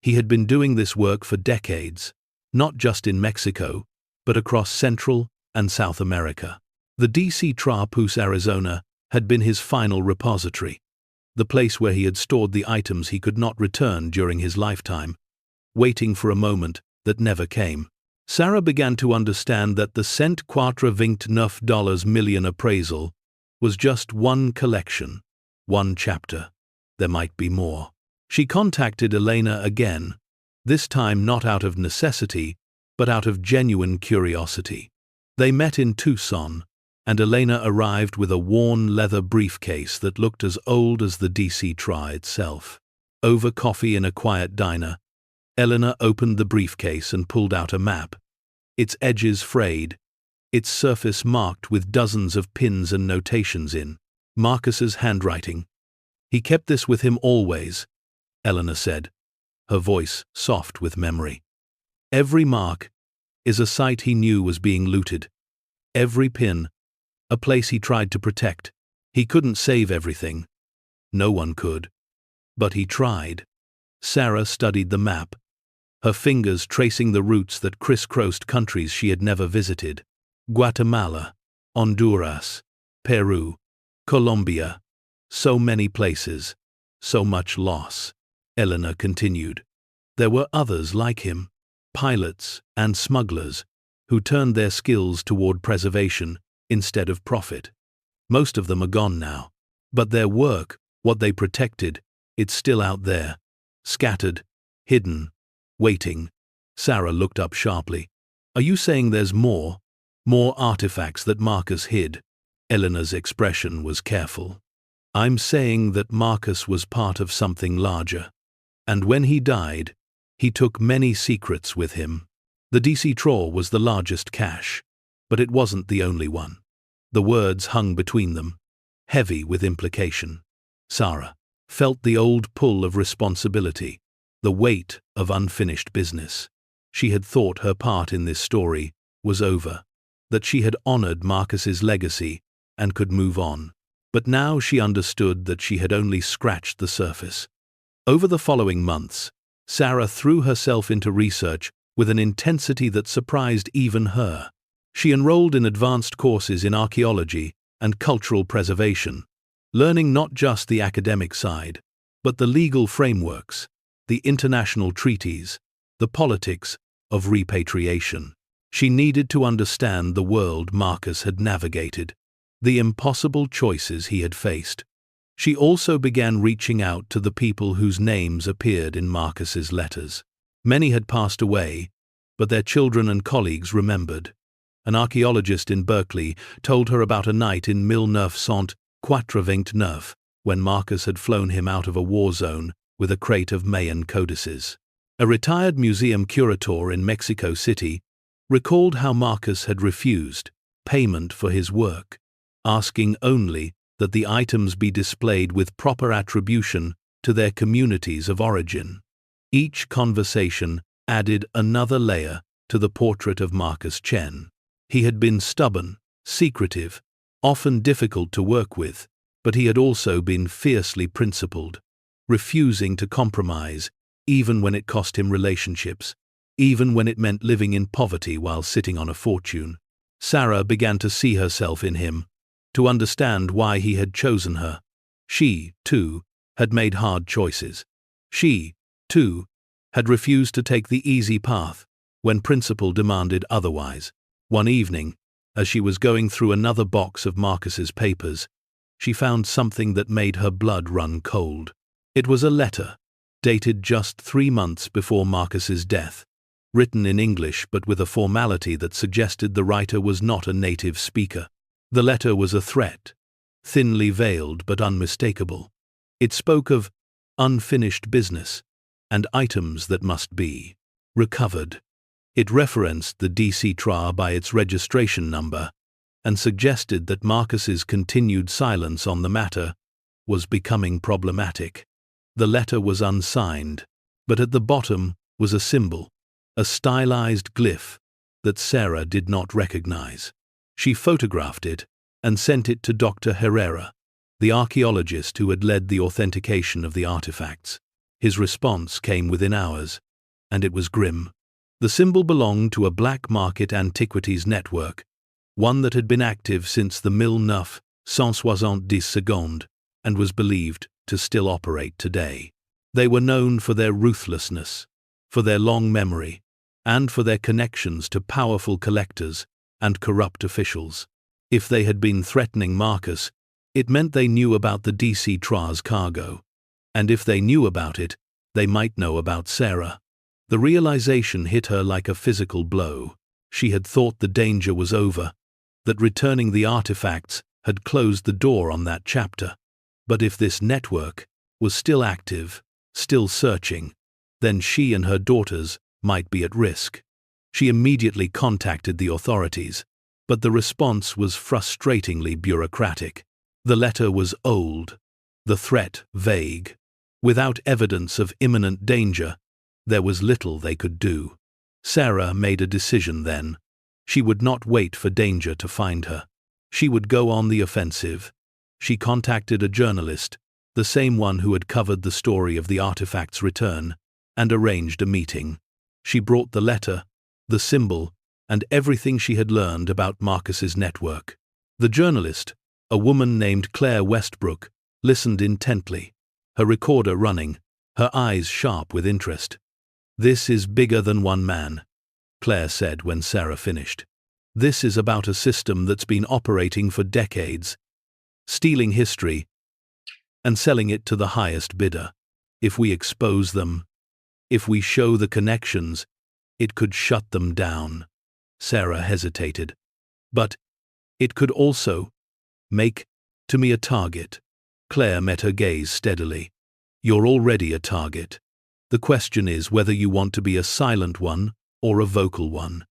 He had been doing this work for decades, not just in Mexico, but across Central and South America. The DC Trois, Arizona, had been his final repository, the place where he had stored the items he could not return during his lifetime, waiting for a moment that never came. Sarah began to understand that the $4.29 million appraisal was just one collection, one chapter. There might be more. She contacted Elena again, this time not out of necessity, but out of genuine curiosity. They met in Tucson, and Elena arrived with a worn leather briefcase that looked as old as the DC Trois itself. Over coffee in a quiet diner, Elena opened the briefcase and pulled out a map, its edges frayed, its surface marked with dozens of pins and notations in Marcus's handwriting. "He kept this with him always," Elena said, her voice soft with memory. "Every mark is a site he knew was being looted. Every pin, a place he tried to protect. He couldn't save everything. No one could. But he tried." Sarah studied the map, her fingers tracing the routes that crisscrossed countries she had never visited. Guatemala, Honduras, Peru, Colombia. So many places, so much loss. Elena continued. There were others like him, pilots and smugglers, who turned their skills toward preservation instead of profit. Most of them are gone now. But their work, what they protected, it's still out there, scattered, hidden, waiting. Sarah looked up sharply. "Are you saying there's more artifacts that Marcus hid?" Elena's expression was careful. "I'm saying that Marcus was part of something larger. And when he died, he took many secrets with him. The DC Trois was the largest cache, but it wasn't the only one." The words hung between them, heavy with implication. Sarah felt the old pull of responsibility, the weight of unfinished business. She had thought her part in this story was over, that she had honored Marcus's legacy and could move on. But now she understood that she had only scratched the surface. Over the following months, Sarah threw herself into research with an intensity that surprised even her. She enrolled in advanced courses in archaeology and cultural preservation, learning not just the academic side, but the legal frameworks, the international treaties, the politics of repatriation. She needed to understand the world Marcus had navigated, the impossible choices he had faced. She also began reaching out to the people whose names appeared in Marcus's letters. Many had passed away, but their children and colleagues remembered. An archaeologist in Berkeley told her about a night in 1989 when Marcus had flown him out of a war zone with a crate of Mayan codices. A retired museum curator in Mexico City recalled how Marcus had refused payment for his work, asking only that the items be displayed with proper attribution to their communities of origin. Each conversation added another layer to the portrait of Marcus Chen. He had been stubborn, secretive, often difficult to work with, but he had also been fiercely principled, refusing to compromise, even when it cost him relationships, even when it meant living in poverty while sitting on a fortune. Sarah began to see herself in him, to understand why he had chosen her. She, too, had made hard choices. She, too, had refused to take the easy path when principle demanded otherwise. One evening, as she was going through another box of Marcus's papers, she found something that made her blood run cold. It was a letter, dated just 3 months before Marcus's death, written in English but with a formality that suggested the writer was not a native speaker. The letter was a threat, thinly veiled but unmistakable. It spoke of unfinished business and items that must be recovered. It referenced the DC TRA by its registration number and suggested that Marcus's continued silence on the matter was becoming problematic. The letter was unsigned, but at the bottom was a symbol, a stylized glyph that Sarah did not recognize. She photographed it and sent it to Dr. Herrera, the archaeologist who had led the authentication of the artifacts. His response came within hours, and it was grim. The symbol belonged to a black market antiquities network, one that had been active since the 1970 and was believed to still operate today. They were known for their ruthlessness, for their long memory, and for their connections to powerful collectors and corrupt officials. If they had been threatening Marcus, it meant they knew about the DC TRA's cargo. And if they knew about it, they might know about Sarah. The realization hit her like a physical blow. She had thought the danger was over, that returning the artifacts had closed the door on that chapter. But if this network was still active, still searching, then she and her daughters might be at risk. She immediately contacted the authorities, but the response was frustratingly bureaucratic. The letter was old, the threat vague. Without evidence of imminent danger, there was little they could do. Sarah made a decision then. She would not wait for danger to find her. She would go on the offensive. She contacted a journalist, the same one who had covered the story of the artifact's return, and arranged a meeting. She brought the letter, the symbol, and everything she had learned about Marcus's network. The journalist, a woman named Claire Westbrook, listened intently, her recorder running, her eyes sharp with interest. "This is bigger than one man," Claire said when Sarah finished. "This is about a system that's been operating for decades, stealing history and selling it to the highest bidder. If we expose them, if we show the connections, it could shut them down." Sarah hesitated. "But it could also make to me a target." Claire met her gaze steadily. "You're already a target. The question is whether you want to be a silent one or a vocal one."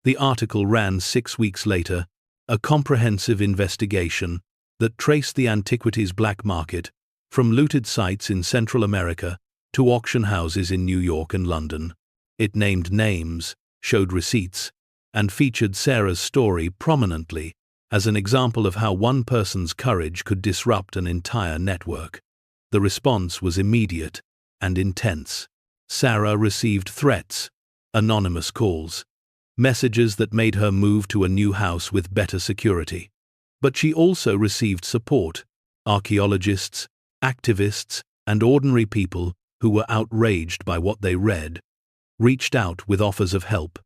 The article ran 6 weeks later, a comprehensive investigation that traced the antiquities black market from looted sites in Central America to auction houses in New York and London. It named names, showed receipts, and featured Sarah's story prominently as an example of how one person's courage could disrupt an entire network. The response was immediate and intense. Sarah received threats, anonymous calls, messages that made her move to a new house with better security. But she also received support, archaeologists, activists, and ordinary people who were outraged by what they read, reached out with offers of help,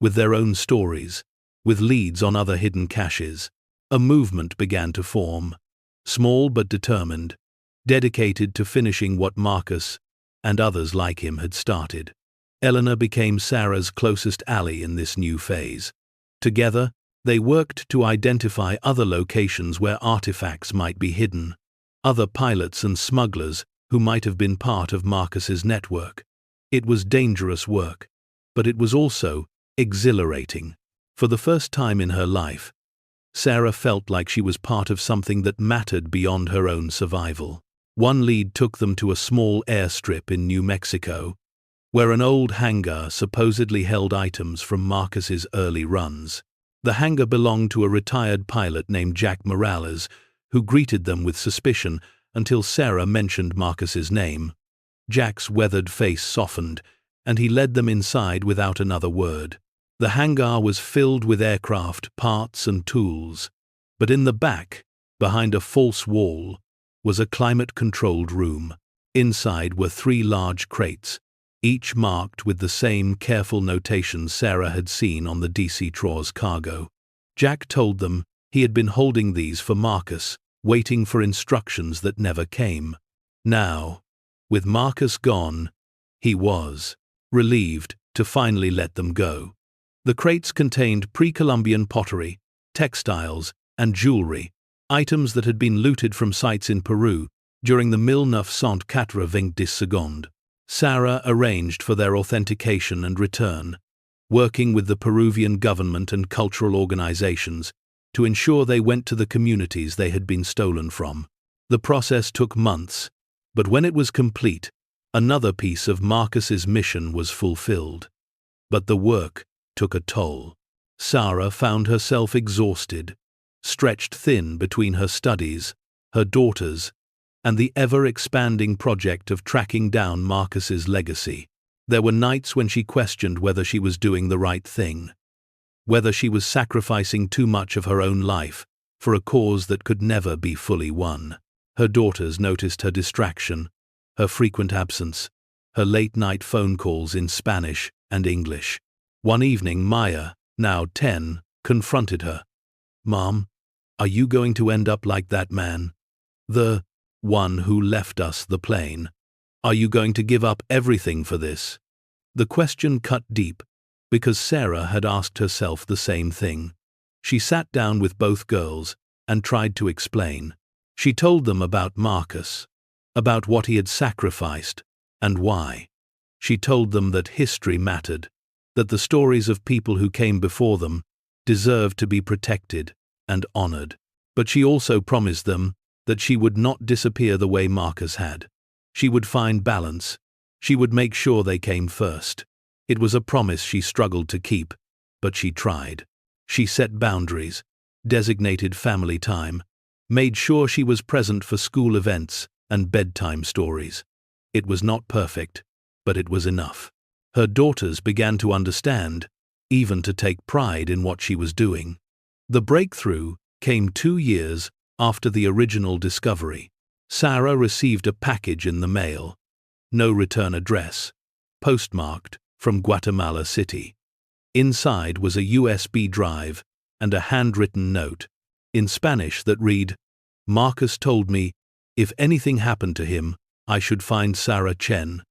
with their own stories, with leads on other hidden caches. A movement began to form, small but determined, dedicated to finishing what Marcus and others like him had started. Eleanor became Sarah's closest ally in this new phase. Together, they worked to identify other locations where artifacts might be hidden, other pilots and smugglers who might have been part of Marcus's network. It was dangerous work, but it was also exhilarating. For the first time in her life, Sarah felt like she was part of something that mattered beyond her own survival. One lead took them to a small airstrip in New Mexico, where an old hangar supposedly held items from Marcus's early runs. The hangar belonged to a retired pilot named Jack Morales, who greeted them with suspicion until Sarah mentioned Marcus's name. Jack's weathered face softened, and he led them inside without another word. The hangar was filled with aircraft, parts, and tools, but in the back, behind a false wall, was a climate-controlled room. Inside were 3 large crates, each marked with the same careful notations Sarah had seen on the DC Traw's cargo. Jack told them he had been holding these for Marcus, waiting for instructions that never came. Now, with Marcus gone, he was relieved to finally let them go. The crates contained pre-Columbian pottery, textiles, and jewelry, items that had been looted from sites in Peru during the 1982. Sarah arranged for their authentication and return, working with the Peruvian government and cultural organizations to ensure they went to the communities they had been stolen from. The process took months, but when it was complete, another piece of Marcus's mission was fulfilled. But the work took a toll. Sarah found herself exhausted, stretched thin between her studies, her daughters, and the ever-expanding project of tracking down Marcus's legacy. There were nights when she questioned whether she was doing the right thing, whether she was sacrificing too much of her own life for a cause that could never be fully won. Her daughters noticed her distraction, her frequent absence, her late-night phone calls in Spanish and English. One evening, Maya, now 10, confronted her. "Mom, are you going to end up like that man? The one who left us the plane. Are you going to give up everything for this?" The question cut deep, because Sarah had asked herself the same thing. She sat down with both girls and tried to explain. She told them about Marcus, about what he had sacrificed, and why. She told them that history mattered, that the stories of people who came before them deserved to be protected and honored. But she also promised them that she would not disappear the way Marcus had. She would find balance. She would make sure they came first. It was a promise she struggled to keep, but she tried. She set boundaries, designated family time, made sure she was present for school events and bedtime stories. It was not perfect, but it was enough. Her daughters began to understand, even to take pride in what she was doing. The breakthrough came 2 years after the original discovery. Sarah received a package in the mail. No return address. Postmarked from Guatemala City. Inside was a USB drive and a handwritten note, in Spanish, that read, "Marcus told me, if anything happened to him, I should find Sarah Chen.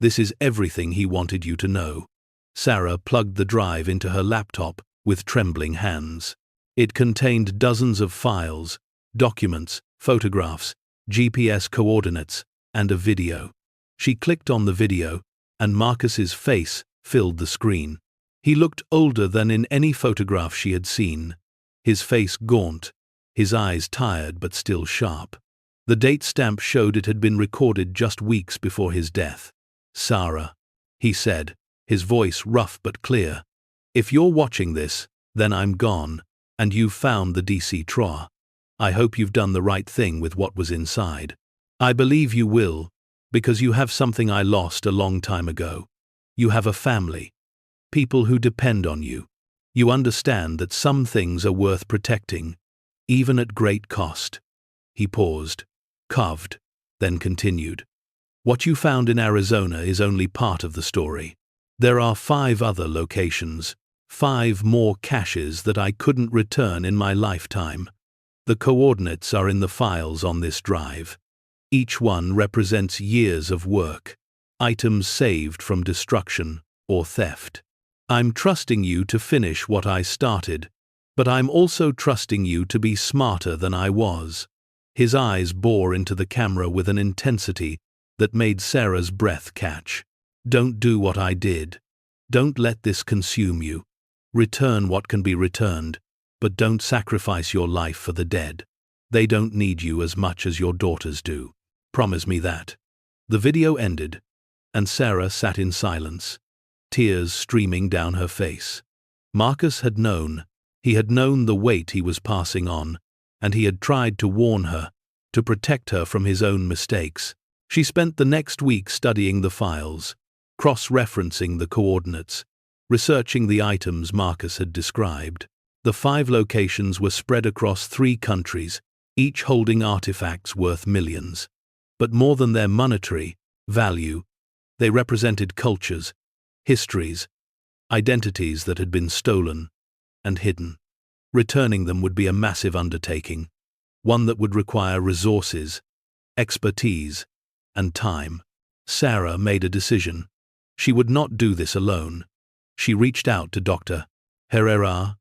This is everything he wanted you to know." Sarah plugged the drive into her laptop with trembling hands. It contained dozens of files, documents, photographs, GPS coordinates, and a video. She clicked on the video, and Marcus's face filled the screen. He looked older than in any photograph she had seen, his face gaunt, his eyes tired but still sharp. The date stamp showed it had been recorded just weeks before his death. "Sarah," he said, his voice rough but clear, "if you're watching this, then I'm gone, and you've found the DC Traw. I hope you've done the right thing with what was inside. I believe you will, because you have something I lost a long time ago. You have a family, people who depend on you. You understand that some things are worth protecting, even at great cost." He paused, coughed, then continued. "What you found in Arizona is only part of the story. There are 5 other locations, 5 more caches that I couldn't return in my lifetime. The coordinates are in the files on this drive. Each one represents years of work, items saved from destruction or theft. I'm trusting you to finish what I started, but I'm also trusting you to be smarter than I was. His eyes bore into the camera with an intensity that made Sarah's breath catch. Don't do what I did. Don't let this consume you. Return what can be returned, but don't sacrifice your life for the dead. They don't need you as much as your daughters do. Promise me that. The video ended, and Sarah sat in silence, tears streaming down her face. Marcus had known. He had known the weight he was passing on, and he had tried to warn her, to protect her from his own mistakes. She spent the next week studying the files, cross-referencing the coordinates, researching the items Marcus had described. The 5 locations were spread across 3 countries, each holding artifacts worth millions. But more than their monetary value, they represented cultures, histories, identities that had been stolen and hidden. Returning them would be a massive undertaking, one that would require resources, expertise, and time. Sarah made a decision. She would not do this alone. She reached out to Dr. Herrera,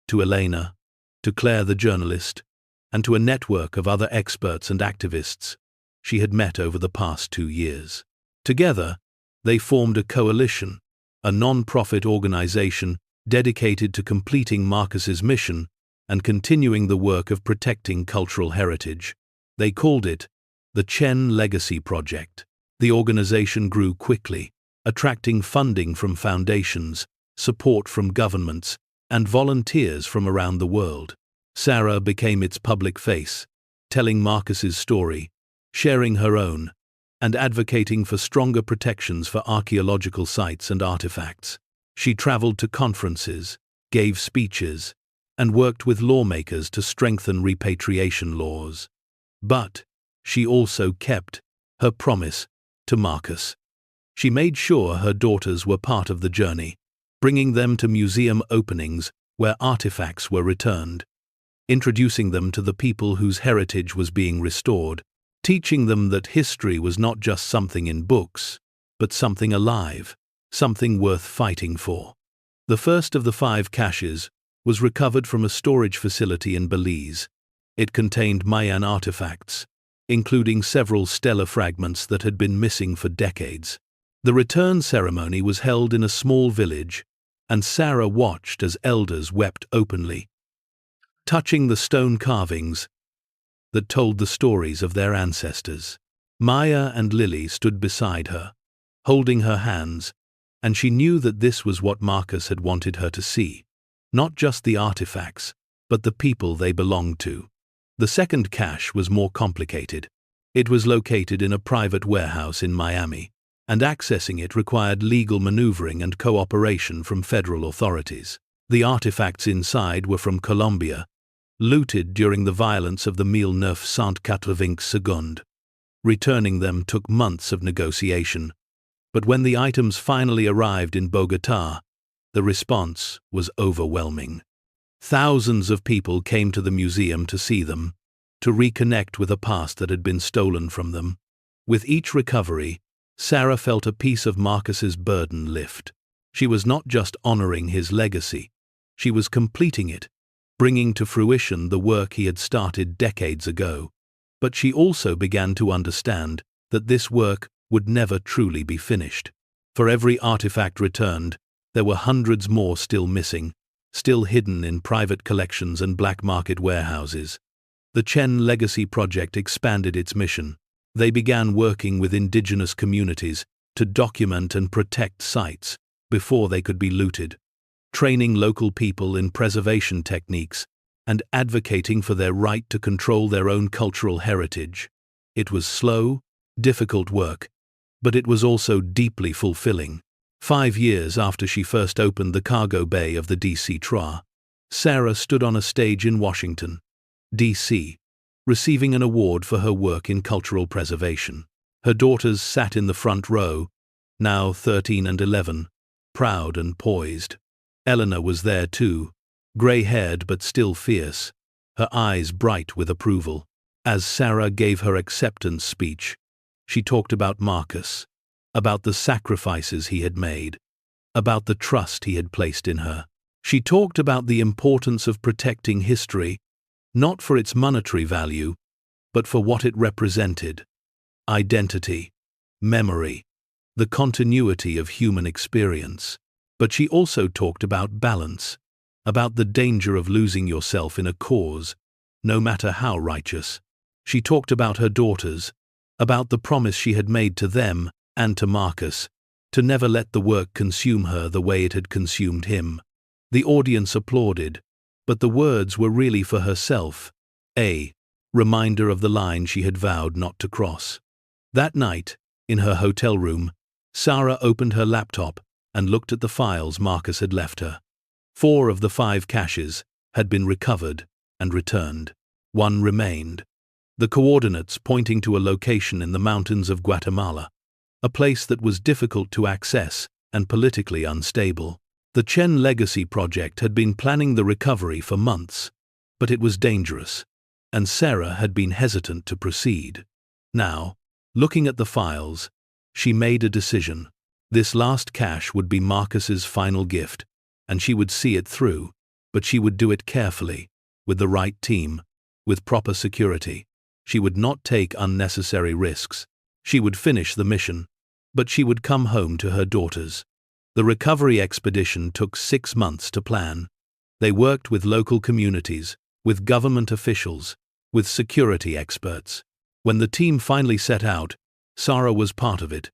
to Elena, to Claire the journalist, and to a network of other experts and activists she had met over the past 2 years. Together, they formed a coalition, a non-profit organization dedicated to completing Marcus's mission and continuing the work of protecting cultural heritage. They called it the Chen Legacy Project. The organization grew quickly, attracting funding from foundations, support from governments, and volunteers from around the world. Sarah became its public face, telling Marcus's story, sharing her own, and advocating for stronger protections for archaeological sites and artifacts. She traveled to conferences, gave speeches, and worked with lawmakers to strengthen repatriation laws. But she also kept her promise to Marcus. She made sure her daughters were part of the journey, bringing them to museum openings where artifacts were returned, introducing them to the people whose heritage was being restored, teaching them that history was not just something in books, but something alive, something worth fighting for. The first of the 5 caches was recovered from a storage facility in Belize. It contained Mayan artifacts, including several stellar fragments that had been missing for decades. The return ceremony was held in a small village, and Sarah watched as elders wept openly, touching the stone carvings that told the stories of their ancestors. Maya and Lily stood beside her, holding her hands, and she knew that this was what Marcus had wanted her to see. Not just the artifacts, but the people they belonged to. The second cache was more complicated. It was located in a private warehouse in Miami, and accessing it required legal maneuvering and cooperation from federal authorities. The artifacts inside were from Colombia, looted during the violence of the 1982. Returning them took months of negotiation, but when the items finally arrived in Bogotá, the response was overwhelming. Thousands of people came to the museum to see them, to reconnect with a past that had been stolen from them. With each recovery, Sarah felt a piece of Marcus's burden lift. She was not just honoring his legacy, she was completing it, bringing to fruition the work he had started decades ago. But she also began to understand that this work would never truly be finished. For every artifact returned, there were hundreds more still missing, still hidden in private collections and black market warehouses. The Chen Legacy Project expanded its mission. They began working with indigenous communities to document and protect sites before they could be looted, training local people in preservation techniques and advocating for their right to control their own cultural heritage. It was slow, difficult work, but it was also deeply fulfilling. 5 years after she first opened the cargo bay of the D.C. TRA, Sarah stood on a stage in Washington, D.C., receiving an award for her work in cultural preservation. Her daughters sat in the front row, now 13 and 11, proud and poised. Eleanor was there too, grey-haired but still fierce, her eyes bright with approval. As Sarah gave her acceptance speech, she talked about Marcus, about the sacrifices he had made, about the trust he had placed in her. She talked about the importance of protecting history, not for its monetary value, but for what it represented: identity, memory, the continuity of human experience. But she also talked about balance, about the danger of losing yourself in a cause, no matter how righteous. She talked about her daughters, about the promise she had made to them and to Marcus, to never let the work consume her the way it had consumed him. The audience applauded, but the words were really for herself, a reminder of the line she had vowed not to cross. That night, in her hotel room, Sarah opened her laptop and looked at the files Marcus had left her. 4 of the 5 caches had been recovered and returned. 1 remained, the coordinates pointing to a location in the mountains of Guatemala, a place that was difficult to access and politically unstable. The Chen Legacy Project had been planning the recovery for months, but it was dangerous, and Sarah had been hesitant to proceed. Now, looking at the files, she made a decision. This last cache would be Marcus's final gift, and she would see it through, but she would do it carefully, with the right team, with proper security. She would not take unnecessary risks. She would finish the mission, but she would come home to her daughters. The recovery expedition took 6 months to plan. They worked with local communities, with government officials, with security experts. When the team finally set out, Sarah was part of it,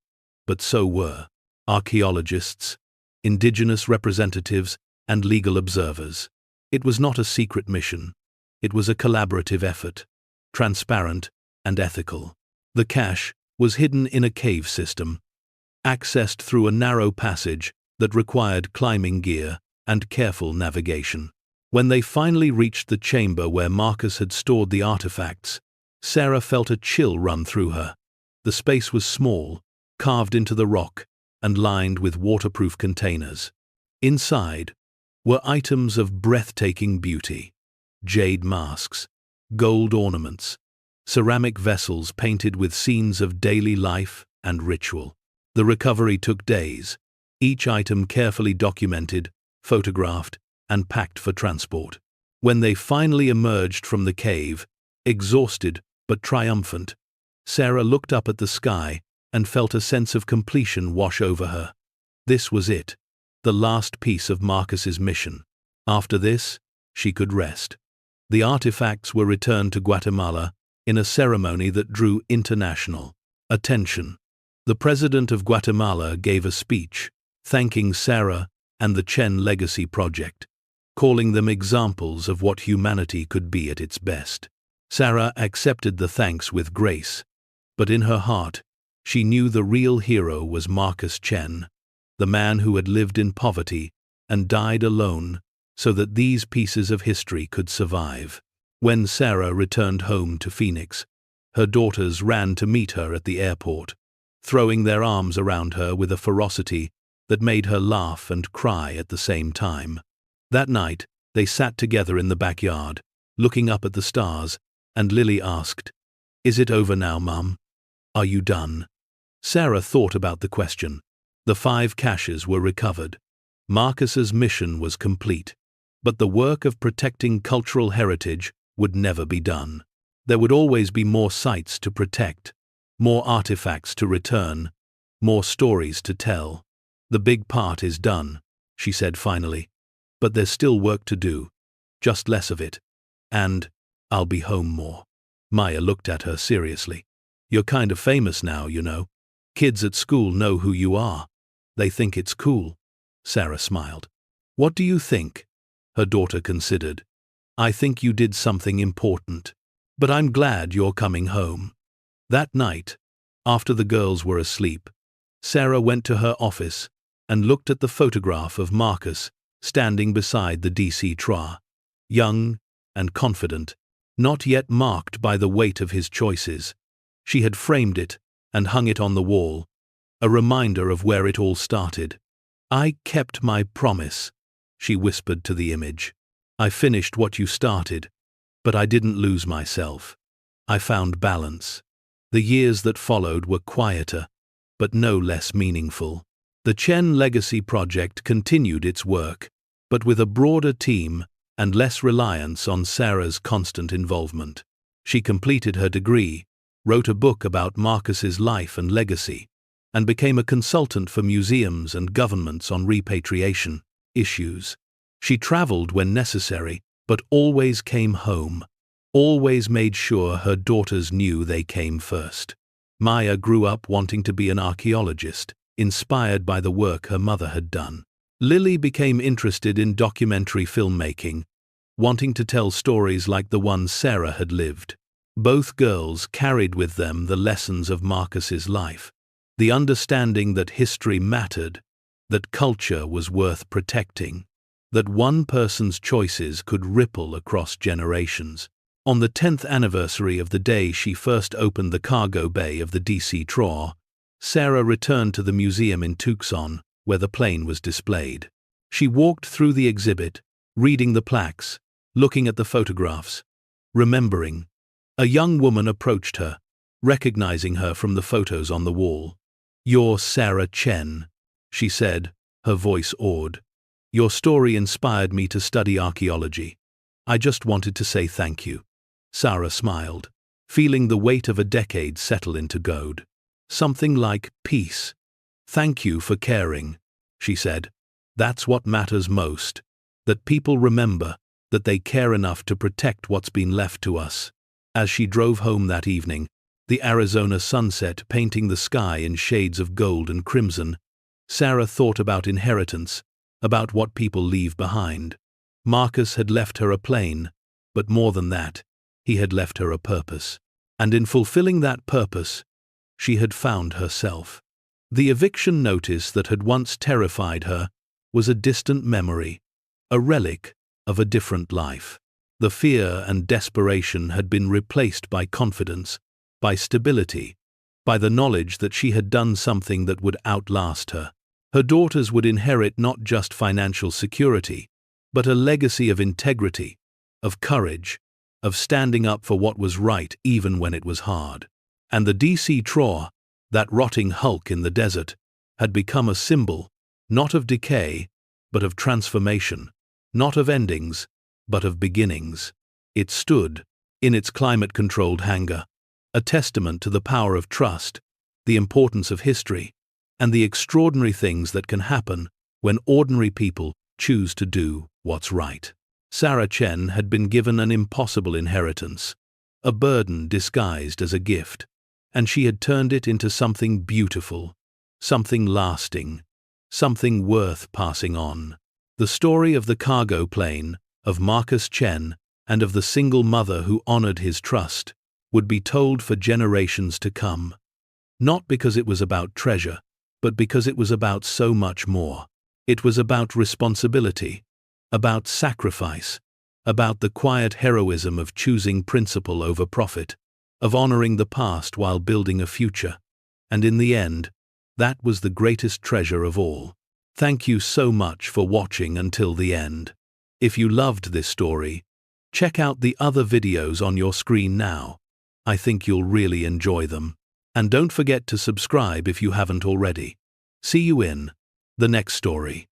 but so were archaeologists, indigenous representatives, and legal observers. It was not a secret mission. It was a collaborative effort, transparent and ethical. The cache was hidden in a cave system, accessed through a narrow passage that required climbing gear and careful navigation. When they finally reached the chamber where Marcus had stored the artifacts, Sarah felt a chill run through her. The space was small, carved into the rock, and lined with waterproof containers. Inside were items of breathtaking beauty: jade masks, gold ornaments, ceramic vessels painted with scenes of daily life and ritual. The recovery took days, each item carefully documented, photographed, and packed for transport. When they finally emerged from the cave, exhausted but triumphant, Sarah looked up at the sky and felt a sense of completion wash over her. This was it, the last piece of Marcus's mission. After this, she could rest. The artifacts were returned to Guatemala in a ceremony that drew international attention. The president of Guatemala gave a speech, thanking Sarah and the Chen Legacy Project, calling them examples of what humanity could be at its best. Sarah accepted the thanks with grace, but in her heart, she knew the real hero was Marcus Chen, the man who had lived in poverty and died alone so that these pieces of history could survive. When Sarah returned home to Phoenix, her daughters ran to meet her at the airport, throwing their arms around her with a ferocity that made her laugh and cry at the same time. That night, they sat together in the backyard, looking up at the stars, and Lily asked, "Is it over now, Mum? Are you done?" Sarah thought about the question. The 5 caches were recovered. Marcus's mission was complete, but the work of protecting cultural heritage would never be done. There would always be more sites to protect, more artifacts to return, more stories to tell. "The big part is done," she said finally, "but there's still work to do, just less of it. And I'll be home more." Maya looked at her seriously. "You're kind of famous now, you know. Kids at school know who you are. They think it's cool." Sarah smiled. "What do you think?" Her daughter considered. "I think you did something important. But I'm glad you're coming home." That night, after the girls were asleep, Sarah went to her office and looked at the photograph of Marcus standing beside the DC Tra, young and confident, not yet marked by the weight of his choices. She had framed it and hung it on the wall, a reminder of where it all started. "I kept my promise," she whispered to the image. "I finished what you started, but I didn't lose myself. I found balance. The years that followed were quieter, but no less meaningful. The Chen Legacy Project continued its work, but with a broader team and less reliance on Sarah's constant involvement. She completed her degree, wrote a book about Marcus's life and legacy, and became a consultant for museums and governments on repatriation issues. She traveled when necessary, but always came home, always made sure her daughters knew they came first. Maya grew up wanting to be an archaeologist, inspired by the work her mother had done. Lily became interested in documentary filmmaking, wanting to tell stories like the ones Sarah had lived. Both girls carried with them the lessons of Marcus's life, the understanding that history mattered, that culture was worth protecting, that one person's choices could ripple across generations. On the 10th anniversary of the day she first opened the cargo bay of the DC Traw, Sarah returned to the museum in Tucson, where the plane was displayed. She walked through the exhibit, reading the plaques, looking at the photographs, remembering. A young woman approached her, recognizing her from the photos on the wall. "You're Sarah Chen," she said, her voice awed. "Your story inspired me to study archaeology. I just wanted to say thank you." Sarah smiled, feeling the weight of a decade settle into gold. Something like peace. "Thank you for caring," she said. "That's what matters most, that people remember, that they care enough to protect what's been left to us." As she drove home that evening, the Arizona sunset painting the sky in shades of gold and crimson, Sarah thought about inheritance, about what people leave behind. Marcus had left her a plane, but more than that, he had left her a purpose. And in fulfilling that purpose, she had found herself. The eviction notice that had once terrified her was a distant memory, a relic of a different life. The fear and desperation had been replaced by confidence, by stability, by the knowledge that she had done something that would outlast her. Her daughters would inherit not just financial security, but a legacy of integrity, of courage, of standing up for what was right even when it was hard. And the DC Traw, that rotting hulk in the desert, had become a symbol, not of decay, but of transformation, not of endings, but of beginnings. It stood, in its climate-controlled hangar, a testament to the power of trust, the importance of history, and the extraordinary things that can happen when ordinary people choose to do what's right. Sarah Chen had been given an impossible inheritance, a burden disguised as a gift, and she had turned it into something beautiful, something lasting, something worth passing on. The story of the cargo plane, of Marcus Chen, and of the single mother who honored his trust, would be told for generations to come. Not because it was about treasure, but because it was about so much more. It was about responsibility, about sacrifice, about the quiet heroism of choosing principle over profit, of honoring the past while building a future. And in the end, that was the greatest treasure of all. Thank you so much for watching until the end. If you loved this story, check out the other videos on your screen now. I think you'll really enjoy them. And don't forget to subscribe if you haven't already. See you in the next story.